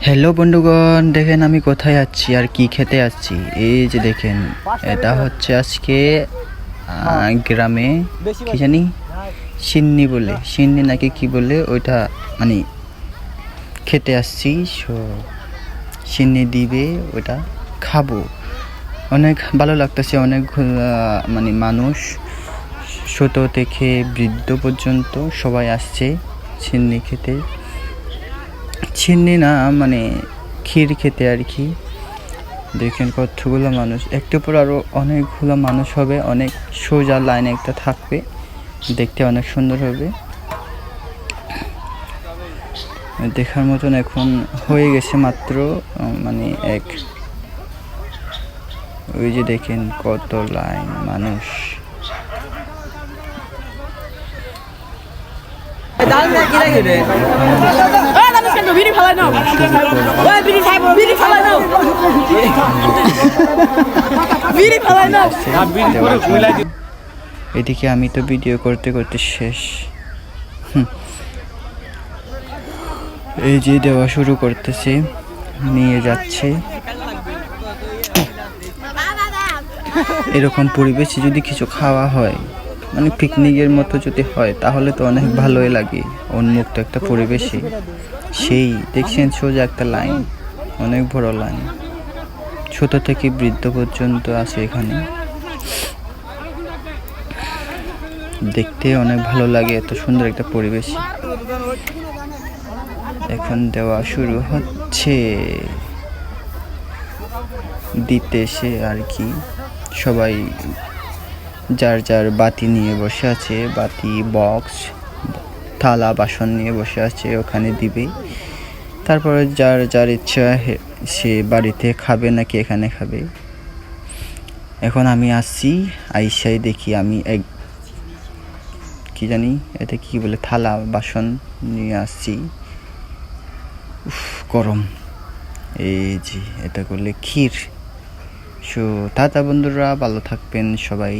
Hello বন্ধুগণ, দেখেন আমি কোথায় যাচ্ছি আর কি খেতে যাচ্ছি। এই যে দেখেন, এটা হচ্ছে আজকে গ্রামে কি জানি সিন্নি বলে, সিন্নি নাকি কি বলে ওইটা, মানে খেতে আসছি। সিন্নি দিবে, ওইটা খাবো। অনেক ভালো লাগতেছে, অনেক মানে মানুষ ছোট থেকে বৃদ্ধ পর্যন্ত সবাই আসছে সিন্নি খেতে। সিন্নি না, মানে ক্ষীর খেতে আর কি। দেখেন কতগুলো মানুষ, একটু পর আরও অনেকগুলো মানুষ হবে, অনেক সোজা লাইনে একটা থাকবে, দেখতে অনেক সুন্দর হবে, দেখার মতন। এখন হয়ে গেছে মাত্র মানে ওই যে দেখেন কত লাইন মানুষ। এদিকে আমি তো ভিডিও করতে করতে শেষ। এই যে দেওয়া শুরু করতেছে, নিয়ে যাচ্ছে। এরকম পরিবেশে যদি কিছু খাওয়া হয়, মানে পিকনিকের মতো যদি হয়, তাহলে তো অনেক ভালোই লাগে। উন্মুক্ত একটা পরিবেশে সেই দেখছেন সোজা একটা লাইন, অনেক বড় লাইন, ছোট থেকে বৃদ্ধ পর্যন্ত আছে এখানে। দেখতে অনেক ভালো লাগে, এত সুন্দর একটা পরিবেশ। এখন দেওয়া শুরু হচ্ছে, দিতেছে আর কি। সবাই যার যার বাতি নিয়ে বসে আছে, বাতি, বক্স, থালা বাসন নিয়ে বসে আছে, ওখানে দিবে। তারপরে যার যার ইচ্ছা সে বাড়িতে খাবে নাকি এখানে খাবে। এখন আমি আসছি, আইসাই দেখি আমি কি জানি এটা কি বলে, থালা বাসন নিয়ে আসছি। গরম। এই যে এটা করলে ক্ষীর। টাটা বন্ধুরা, ভালো থাকবেন সবাই।